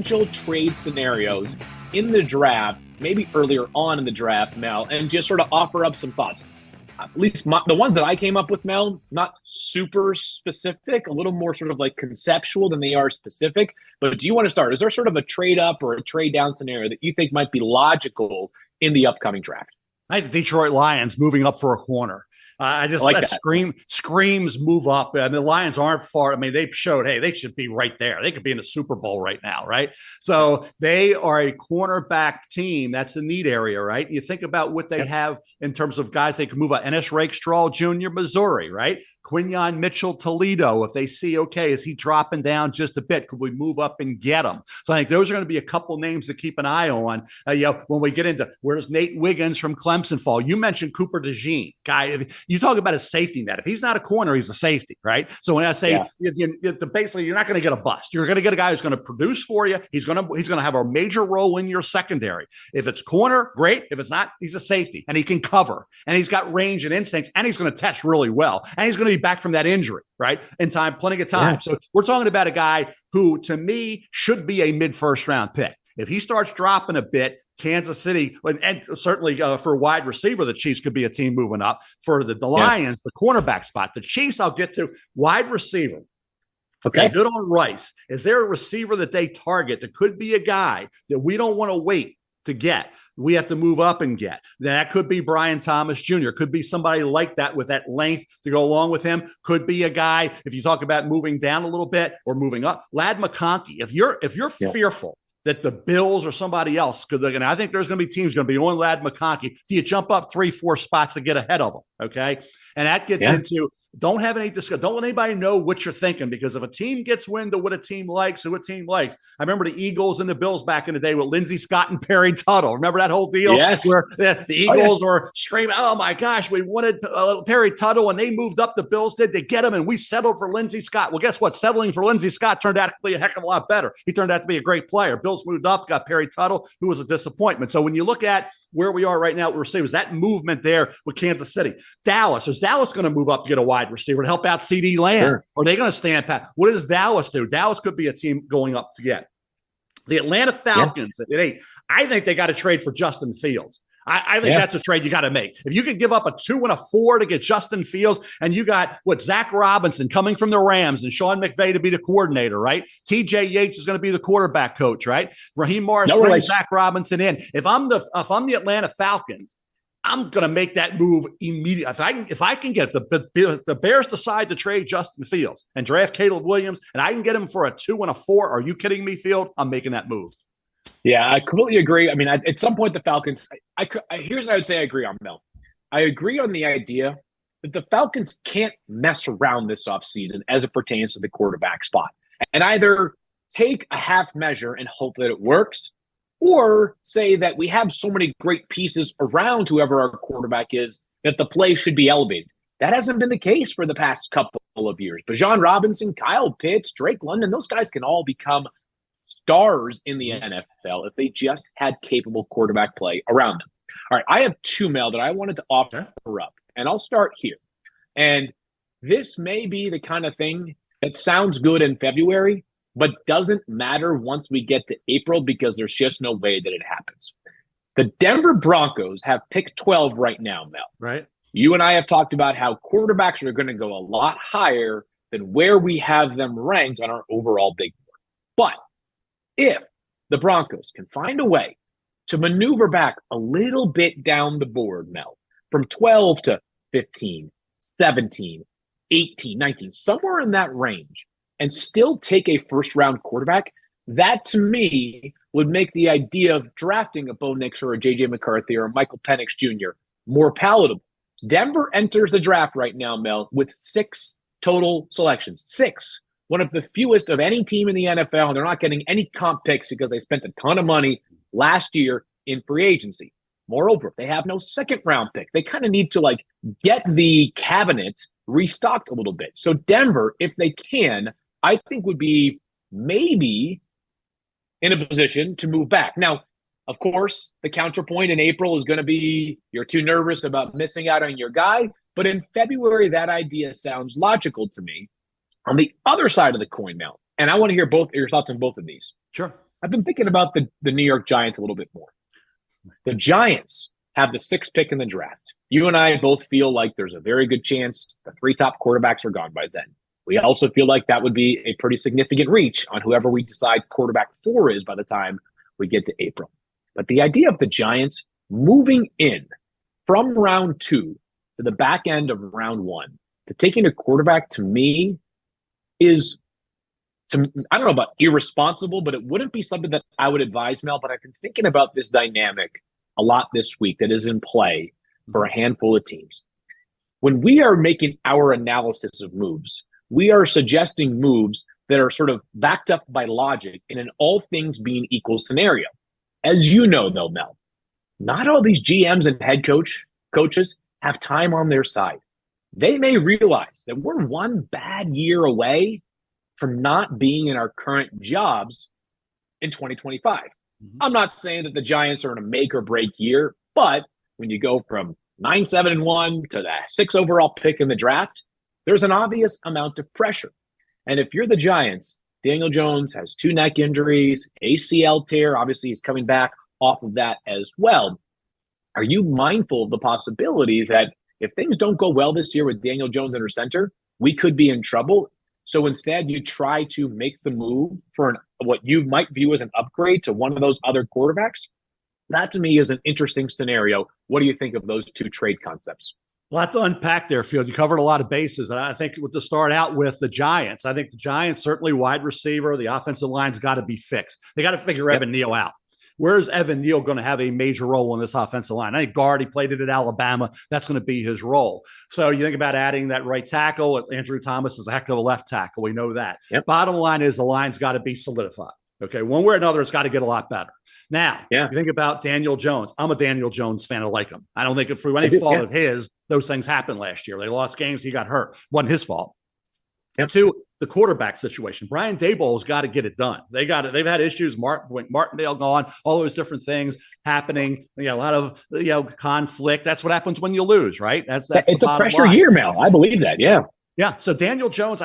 potential trade scenarios in the draft, maybe earlier on in the draft, Mel, and just sort of offer up some thoughts. At least the ones that I came up with, Mel, not super specific, a little more sort of like conceptual than they are specific. But do you want to start? Is there sort of a trade up or a trade down scenario that you think might be logical in the upcoming draft? I think the Detroit Lions moving up for a corner. I like that screams move up. And the Lions aren't far. I mean, they've showed, hey, they should be right there. They could be in the Super Bowl right now, right? So they are a cornerback team. That's the need area, right? You think about what they have in terms of guys they can move up. Ennis Rakestraw Jr., Missouri, right? Quinyon Mitchell, Toledo. If they see, okay, is he dropping down just a bit? Could we move up and get him? So I think those are going to be a couple names to keep an eye on. When we get into where does Nate Wiggins from Clemson fall? You mentioned Cooper DeJean, guy. You talk about a safety net. If he's not a corner, he's a safety, right? So when I say basically you're not going to get a bust. You're going to get a guy who's going to produce for you. He's going to have a major role in your secondary. If it's corner, great. If it's not, he's a safety and he can cover and he's got range and instincts and he's going to test really well and he's going to be back from that injury, right? In time, plenty of time. Yeah. So we're talking about a guy who, to me, should be a mid-first round pick. If he starts dropping a bit, Kansas City, and certainly for a wide receiver, the Chiefs could be a team moving up. For the Lions, the cornerback spot. The Chiefs, I'll get to. Wide receiver. Okay, good on Rice. Is there a receiver that they target that could be a guy that we don't want to wait to get? We have to move up and get. That could be Brian Thomas Jr. Could be somebody like that with that length to go along with him. Could be a guy, if you talk about moving down a little bit or moving up, Lad McConkey. If you're fearful that the Bills or somebody else could look, and I think there's going to be teams going to be on Lad McConkey. Do you jump up 3-4 spots to get ahead of them? Okay. And that gets into, don't have any discussion. Don't let anybody know what you're thinking, because if a team gets wind of what a team likes or what team likes, I remember the Eagles and the Bills back in the day with Lindsey Scott and Perry Tuttle. Remember that whole deal? Yes. Where the Eagles were screaming, oh my gosh, we wanted Perry Tuttle, and they moved up. The Bills did. They get him, and we settled for Lindsey Scott. Well, guess what? Settling for Lindsey Scott turned out to be a heck of a lot better. He turned out to be a great player. Bills moved up, got Perry Tuttle, who was a disappointment. So when you look at where we are right now with receivers, that movement there with Kansas City. Dallas, is Dallas going to move up to get a wide receiver to help out CD Lamb? Sure. Or are they going to stand pat? What does Dallas do? Dallas could be a team going up to get. The Atlanta Falcons, I think they got to trade for Justin Fields. I think that's a trade you got to make. If you could give up a 2 and a 4 to get Justin Fields, and you got Zach Robinson coming from the Rams and Sean McVay to be the coordinator, right? TJ Yates is going to be the quarterback coach, right? Raheem Morris brings Zach Robinson in. If I'm the Atlanta Falcons, I'm going to make that move immediately. If I can get the Bears decide to trade Justin Fields and draft Caleb Williams, and I can get him for a 2 and a 4, are you kidding me, Field? I'm making that move. Yeah, I completely agree. I mean, at some point, the Falcons, here's what I would say I agree on, Mel. I agree on the idea that the Falcons can't mess around this offseason as it pertains to the quarterback spot, and either take a half measure and hope that it works, or say that we have so many great pieces around whoever our quarterback is that the play should be elevated. That hasn't been the case for the past couple of years. Bijan Robinson, Kyle Pitts, Drake London, those guys can all become stars in the NFL if they just had capable quarterback play around them. All right, I have 2, Mel, that I wanted to offer up, and I'll start here. And this may be the kind of thing that sounds good in February, but doesn't matter once we get to April, because there's just no way that it happens. The Denver Broncos have pick 12 right now, Mel. Right. You and I have talked about how quarterbacks are going to go a lot higher than where we have them ranked on our overall big board. But if the Broncos can find a way to maneuver back a little bit down the board, Mel, from 12 to 15, 17, 18, 19, somewhere in that range, and still take a first-round quarterback, that to me would make the idea of drafting a Bo Nix or a J.J. McCarthy or a Michael Penix Jr. more palatable. Denver enters the draft right now, Mel, with 6 total selections. 6. One of the fewest of any team in the NFL, and they're not getting any comp picks because they spent a ton of money last year in free agency. Moreover, they have no second-round pick. They kind of need to get the cabinet restocked a little bit. So Denver, if they can, I think would be maybe in a position to move back. Now, of course, the counterpoint in April is going to be you're too nervous about missing out on your guy. But in February, that idea sounds logical to me. On the other side of the coin now, and I want to hear both your thoughts on both of these. Sure. I've been thinking about the New York Giants a little bit more. The Giants have the sixth pick in the draft. You and I both feel like there's a very good chance the three top quarterbacks are gone by then. We also feel like that would be a pretty significant reach on whoever we decide quarterback 4 is by the time we get to April. But the idea of the Giants moving in from round 2 to the back end of round 1 to taking a quarterback, to me, is, I don't know about irresponsible, but it wouldn't be something that I would advise, Mel. But I've been thinking about this dynamic a lot this week that is in play for a handful of teams. When we are making our analysis of moves, we are suggesting moves that are sort of backed up by logic in an all things being equal scenario. As you know, though, Mel, not all these GMs and head coaches have time on their side. They may realize that we're one bad year away from not being in our current jobs in 2025. Mm-hmm. I'm not saying that the Giants are in a make or break year, but when you go from 9-7-1 to the 6 overall pick in the draft, there's an obvious amount of pressure. And if you're the Giants, Daniel Jones has 2 neck injuries, ACL tear. Obviously, he's coming back off of that as well. Are you mindful of the possibility that if things don't go well this year with Daniel Jones under center, we could be in trouble? So instead, you try to make the move for what you might view as an upgrade to one of those other quarterbacks? That, to me, is an interesting scenario. What do you think of those 2 trade concepts? A lot to unpack there, Field. You covered a lot of bases. And I think to start out with the Giants, I think the Giants, certainly wide receiver, the offensive line's got to be fixed. They got to figure Evan Neal out. Where's Evan Neal going to have a major role in this offensive line? I think guard, he played it at Alabama. That's going to be his role. So you think about adding that right tackle. Andrew Thomas is a heck of a left tackle. We know that. Yep. Bottom line is the line's got to be solidified. Okay, one way or another, it's got to get a lot better. Now, you think about Daniel Jones. I'm a Daniel Jones fan. I like him. I don't think through any fault of his, those things happened last year. They lost games. He got hurt. Wasn't his fault. Yep. 2, the quarterback situation. Brian Daboll's got to get it done. They've had issues. Martindale gone. All those different things happening. A lot of conflict. That's what happens when you lose, right? That's it's a pressure year, Mel. I believe that. Yeah. Yeah. So Daniel Jones,